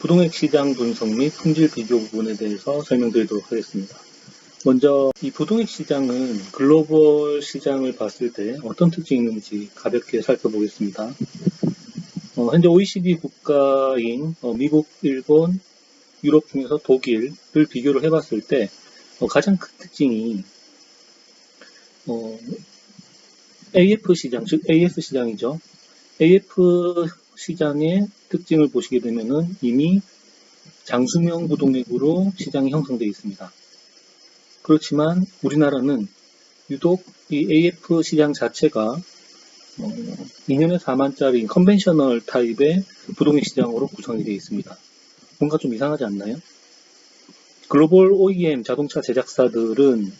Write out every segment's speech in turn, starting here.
부동액 시장 분석 및 품질 비교 부분에 대해서 설명드리도록 하겠습니다. 먼저 이 부동액 시장은 글로벌 시장을 봤을 때 어떤 특징이 있는지 가볍게 살펴보겠습니다. 현재 OECD 국가인 미국, 일본, 유럽 중에서 독일을 비교를 해봤을 때 가장 큰 특징이 AF 시장, 즉 AS 시장이죠. AF 시장의 특징을 보시게 되면은 이미 장수명 부동액으로 시장이 형성되어 있습니다. 그렇지만 우리나라는 유독 이 AF 시장 자체가 2년에 4만짜리 컨벤셔널 타입의 부동액 시장으로 구성이 되어 있습니다. 뭔가 좀 이상하지 않나요? 글로벌 OEM 자동차 제작사들은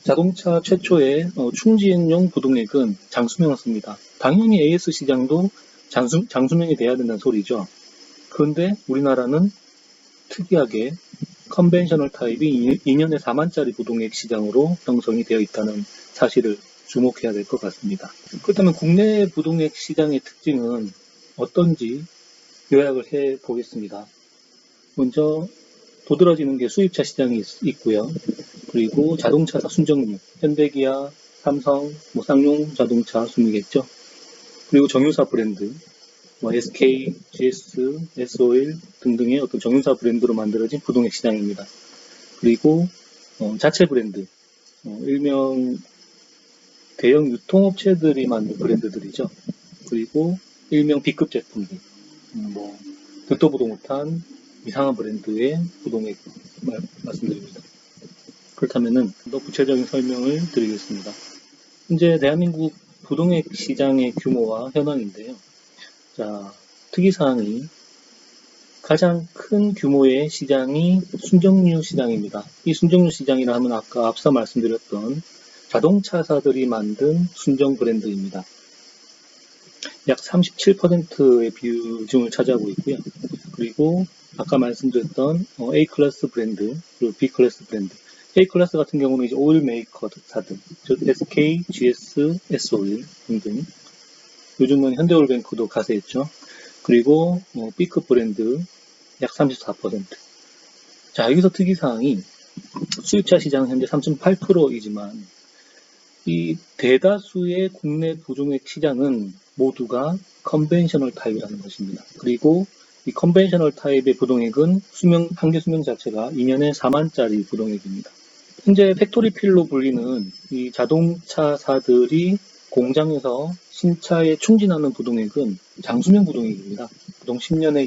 자동차 최초의 충진용 부동액은 장수명을 씁니다. 당연히 AS 시장도 장수명이 돼야 된다는 소리죠. 그런데 우리나라는 특이하게 컨벤셔널 타입이 2년에 4만짜리 부동액 시장으로 형성이 되어 있다는 사실을 주목해야 될 것 같습니다. 그렇다면 국내 부동액 시장의 특징은 어떤지 요약을 해 보겠습니다. 먼저 도드라지는 게 수입차 시장이 있고요. 그리고 자동차사 순정류, 현대기아, 삼성, 쌍용 자동차 순이겠죠. 그리고 정유사 브랜드, SK, GS, S-오일 등등의 어떤 정유사 브랜드로 만들어진 부동액 시장입니다. 그리고 자체 브랜드, 일명 대형 유통업체들이 만든 브랜드들이죠. 그리고 일명 B급 제품들, 듣도 보도 못한 이상한 브랜드의 부동액 말씀드립니다. 그렇다면은 더 구체적인 설명을 드리겠습니다. 현재 대한민국 부동액 시장의 규모와 현황인데요. 자, 특이사항이 가장 큰 규모의 시장이 순정류 시장입니다. 이 순정류 시장이라 하면 아까 앞서 말씀드렸던 자동차사들이 만든 순정 브랜드입니다. 약 37%의 비중을 차지하고 있고요. 그리고 아까 말씀드렸던 A클래스 브랜드, 그리고 B클래스 브랜드. A클래스 같은 경우는 이제 오일 메이커사들, 즉 SK, GS, S-오일 등등. 요즘은 현대오일뱅크도 가세했죠. 그리고 B급 브랜드 약 34%. 자, 여기서 특이사항이 수입차 시장은 현재 3.8%이지만 이 대다수의 국내 부동액 시장은 모두가 컨벤셔널 타입이라는 것입니다. 그리고 이 컨벤셔널 타입의 부동액은 한계 수명 자체가 2년에 4만짜리 부동액입니다. 현재 팩토리 필로 불리는 이 자동차사들이 공장에서 신차에 충진하는 부동액은 장수명 부동액입니다. 보통 10년에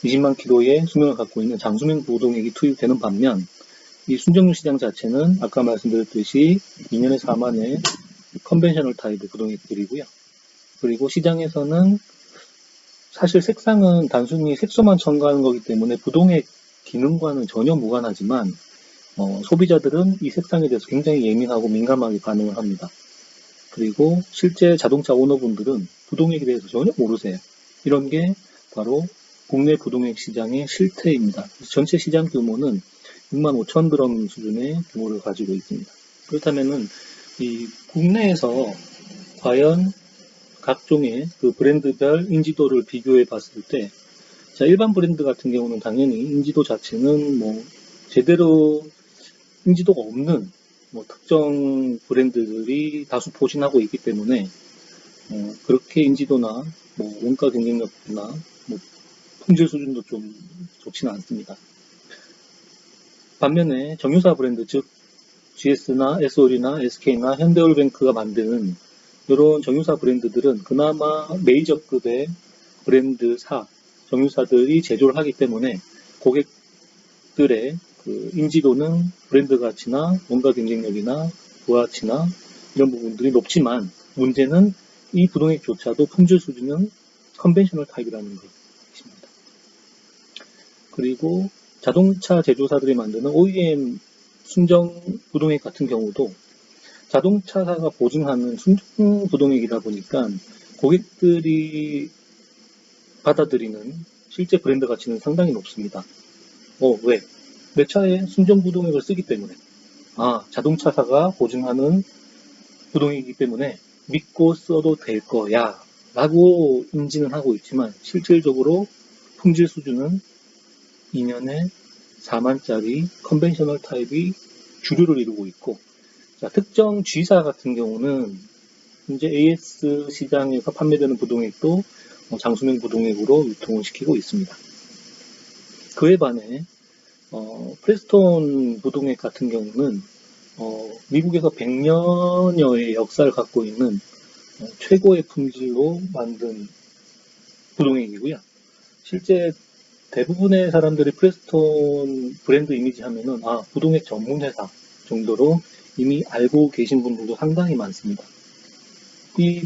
20만 킬로의 수명을 갖고 있는 장수명 부동액이 투입되는 반면 이 순정류 시장 자체는 아까 말씀드렸듯이 2년에 4만의 컨벤셔널 타입의 부동액들이고요. 그리고 시장에서는 사실 색상은 단순히 색소만 첨가하는 거기 때문에 부동액 기능과는 전혀 무관하지만 소비자들은 이 색상에 대해서 굉장히 예민하고 민감하게 반응을 합니다. 그리고 실제 자동차 오너분들은 부동액에 대해서 전혀 모르세요. 이런 게 바로 국내 부동액 시장의 실태입니다. 전체 시장 규모는 6만 5천 드럼 수준의 규모를 가지고 있습니다. 그렇다면은 이 국내에서 과연 각종의 그 브랜드별 인지도를 비교해 봤을 때, 자, 일반 브랜드 같은 경우는 당연히 인지도 자체는 제대로 인지도가 없는 특정 브랜드들이 다수 포진하고 있기 때문에 그렇게 인지도나 원가 경쟁력이나 품질 수준도 좀 좋지는 않습니다. 반면에 정유사 브랜드, 즉 GS나 S-오일이나 SK나 현대오일뱅크가 만드는 이런 정유사 브랜드들은 그나마 메이저급의 브랜드사, 정유사들이 제조를 하기 때문에 고객들의 그 인지도는 브랜드 가치나 원가 경쟁력이나 부가치나 이런 부분들이 높지만 문제는 이 부동액조차도 품질 수준은 컨벤셔널 타입이라는 것입니다. 그리고 자동차 제조사들이 만드는 OEM 순정 부동액 같은 경우도 자동차사가 보증하는 순정 부동액이다 보니까 고객들이 받아들이는 실제 브랜드 가치는 상당히 높습니다. 왜? 내 차에 순정 부동액을 쓰기 때문에, 자동차사가 보증하는 부동액이기 때문에 믿고 써도 될 거야 라고 인지는 하고 있지만 실질적으로 품질 수준은 2년에 4만짜리 컨벤셔널 타입이 주류를 이루고 있고, 자, 특정 G사 같은 경우는 현재 AS 시장에서 판매되는 부동액도 장수명 부동액으로 유통을 시키고 있습니다. 그에 반해 프레스톤 부동액 같은 경우는 미국에서 100년여의 역사를 갖고 있는 최고의 품질로 만든 부동액이고요. 실제 대부분의 사람들이 프레스톤 브랜드 이미지 하면은 부동액 전문 회사 정도로 이미 알고 계신 분들도 상당히 많습니다. 이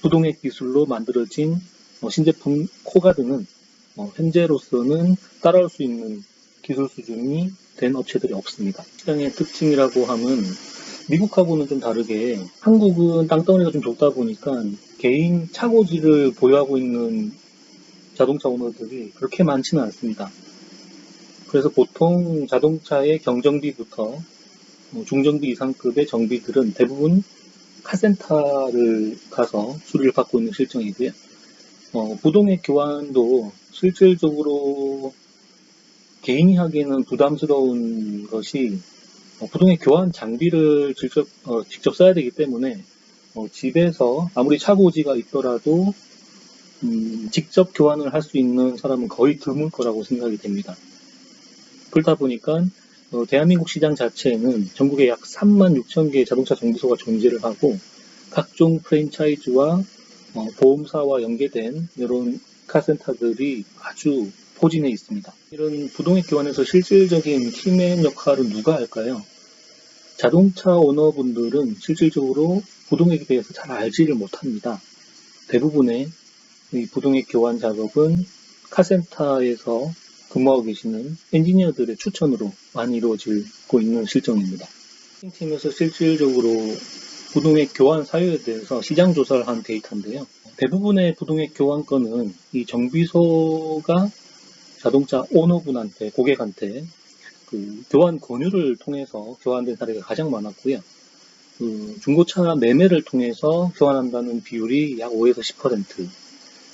부동액 기술로 만들어진 신제품 코가드는 현재로서는 따라올 수 있는 기술 수준이 된 업체들이 없습니다. 시장의 특징이라고 하면 미국하고는 좀 다르게 한국은 땅덩어리가 좀 좁다 보니까 개인 차고지를 보유하고 있는 자동차 오너들이 그렇게 많지는 않습니다. 그래서 보통 자동차의 경정비부터 중정비 이상급의 정비들은 대부분 카센터를 가서 수리를 받고 있는 실정이고요. 부동액 교환도 실질적으로 개인이 하기에는 부담스러운 것이 부동액 교환 장비를 직접 써야 되기 때문에 집에서 아무리 차고지가 있더라도 직접 교환을 할 수 있는 사람은 거의 드물 거라고 생각이 됩니다. 그렇다 보니까 대한민국 시장 자체에는 전국에 약 3만 6천 개의 자동차 정비소가 존재를 하고 각종 프랜차이즈와 보험사와 연계된 이런 카센터들이 아주 포진해 있습니다. 이런 부동액 교환에서 실질적인 키맨 역할은 누가 할까요? 자동차 오너분들은 실질적으로 부동액에 대해서 잘 알지를 못합니다. 대부분의 이 부동액 교환 작업은 카센터에서 근무하고 계시는 엔지니어들의 추천으로 많이 이루어지고 있는 실정입니다. 팀에서 실질적으로 부동액 교환 사유에 대해서 시장 조사를 한 데이터인데요. 대부분의 부동액 교환 건은 이 정비소가 자동차 오너분한테, 고객한테 교환 권유를 통해서 교환된 사례가 가장 많았고요. 중고차 매매를 통해서 교환한다는 비율이 약 5에서 10%,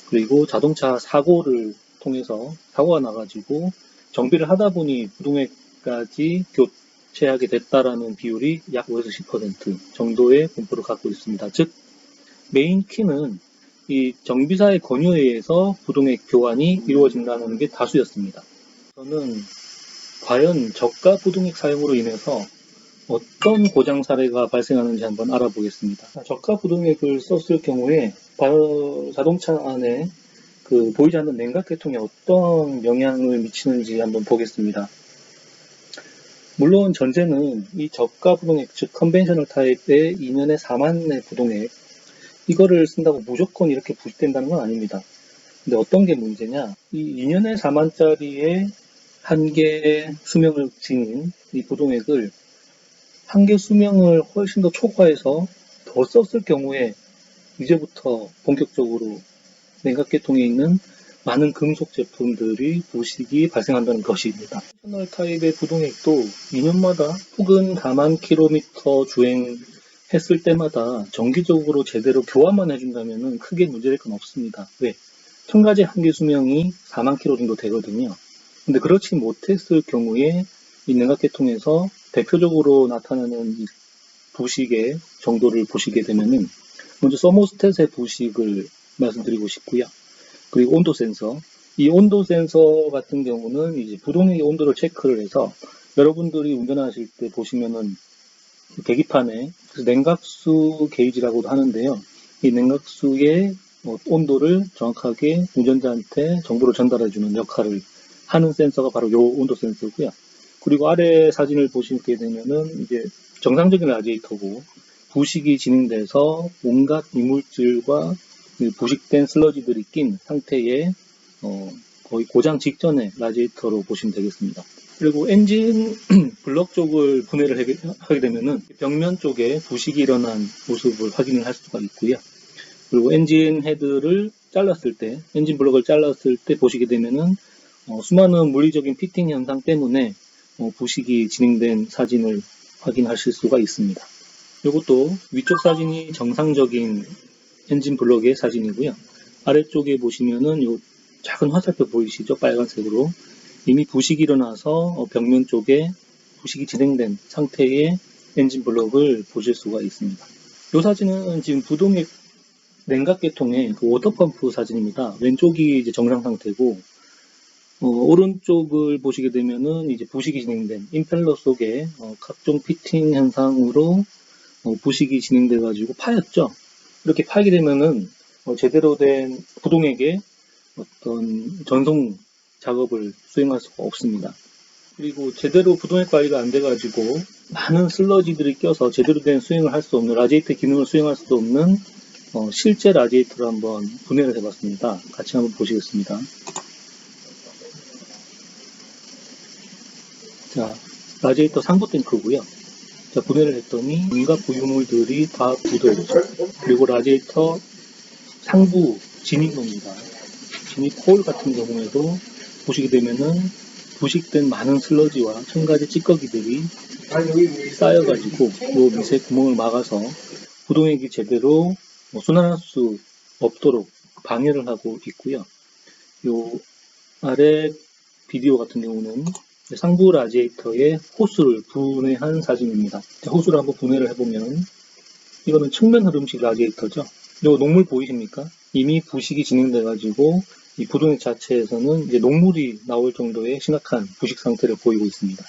그리고 자동차 사고를 통해서 사고가 나가지고 정비를 하다 보니 부동액까지 교체하게 됐다라는 비율이 약 5에서 10% 정도의 분포를 갖고 있습니다. 즉 메인 키는 이 정비사의 권유에 의해서 부동액 교환이 이루어진다는 게 다수였습니다. 저는 과연 저가 부동액 사용으로 인해서 어떤 고장 사례가 발생하는지 한번 알아보겠습니다. 저가 부동액을 썼을 경우에 자동차 안에 보이지 않는 냉각계통에 어떤 영향을 미치는지 한번 보겠습니다. 물론 전제는 이 저가 부동액, 즉 컨벤셔널 타입의 2년에 4만의 부동액, 이거를 쓴다고 무조건 이렇게 부식된다는 건 아닙니다. 근데 어떤 게 문제냐, 이 2년에 4만짜리의 한계 수명을 지닌 이 부동액을 한계 수명을 훨씬 더 초과해서 더 썼을 경우에 이제부터 본격적으로 냉각계통에 있는 많은 금속 제품들이 부식이 발생한다는 것입니다. 컨벤셔널 타입의 부동액도 2년마다 혹은 다만 킬로미터 주행했을 때마다 정기적으로 제대로 교환만 해준다면 크게 문제될 건 없습니다. 왜? 첨가제 한계 수명이 4만 킬로 정도 되거든요. 근데 그렇지 못했을 경우에 이 냉각계통에서 대표적으로 나타나는 이 부식의 정도를 보시게 되면은 먼저 서모스탯의 부식을 말씀드리고 싶고요. 그리고 온도 센서. 이 온도 센서 같은 경우는 이제 부동액의 온도를 체크를 해서 여러분들이 운전하실 때 보시면은 계기판에 냉각수 게이지라고도 하는데요. 이 냉각수의 온도를 정확하게 운전자한테 정보를 전달해주는 역할을 하는 센서가 바로 이 온도 센서고요. 그리고 아래 사진을 보시게 되면은 이제 정상적인 라디에이터고 부식이 진행돼서 온갖 이물질과 부식된 슬러지들이 낀 상태의 거의 고장 직전의 라디에이터로 보시면 되겠습니다. 그리고 엔진 블럭 쪽을 분해를 하게 되면은 벽면 쪽에 부식이 일어난 모습을 확인을 할 수가 있고요. 그리고 엔진 헤드를 잘랐을 때, 엔진 블럭을 잘랐을 때 보시게 되면은 수많은 물리적인 피팅 현상 때문에 부식이 진행된 사진을 확인하실 수가 있습니다. 이것도 위쪽 사진이 정상적인 엔진 블럭의 사진이고요. 아래쪽에 보시면은 요 작은 화살표 보이시죠? 빨간색으로. 이미 부식이 일어나서 벽면 쪽에 부식이 진행된 상태의 엔진 블록을 보실 수가 있습니다. 이 사진은 지금 부동액 냉각계통의 그 워터펌프 사진입니다. 왼쪽이 이제 정상 상태고, 오른쪽을 보시게 되면은 이제 부식이 진행된 임펠러 속에 각종 피팅 현상으로 부식이 진행돼가지고 파였죠. 이렇게 파게 되면은 제대로 된 부동액의 어떤 전송 작업을 수행할 수가 없습니다. 그리고 제대로 부동액 관리가 안 돼가지고 많은 슬러지들이 껴서 제대로 된 수행을 할 수 없는, 라지에이터 기능을 수행할 수 없는 실제 라지에이터를 한번 분해를 해봤습니다. 같이 한번 보시겠습니다. 자, 라지에이터 상부 탱크고요. 자, 분해를 했더니 온갖 부유물들이 다 묻어있죠. 그리고 라지에이터 상부 진입로입니다. 진입 홀 같은 경우에도 보시게 되면은 부식된 많은 슬러지와 첨가제 찌꺼기들이 쌓여가지고 이 밑에 구멍을 막아서 부동액이 제대로 순환할 수 없도록 방해를 하고 있고요. 요 아래 비디오 같은 경우는 상부 라지에이터의 호스를 분해한 사진입니다. 호스를 한번 분해를 해보면 이거는 측면 흐름식 라지에이터죠. 이거 녹물 보이십니까? 이미 부식이 진행돼가지고 이 부동액 자체에서는 이제 녹물이 나올 정도의 심각한 부식 상태를 보이고 있습니다.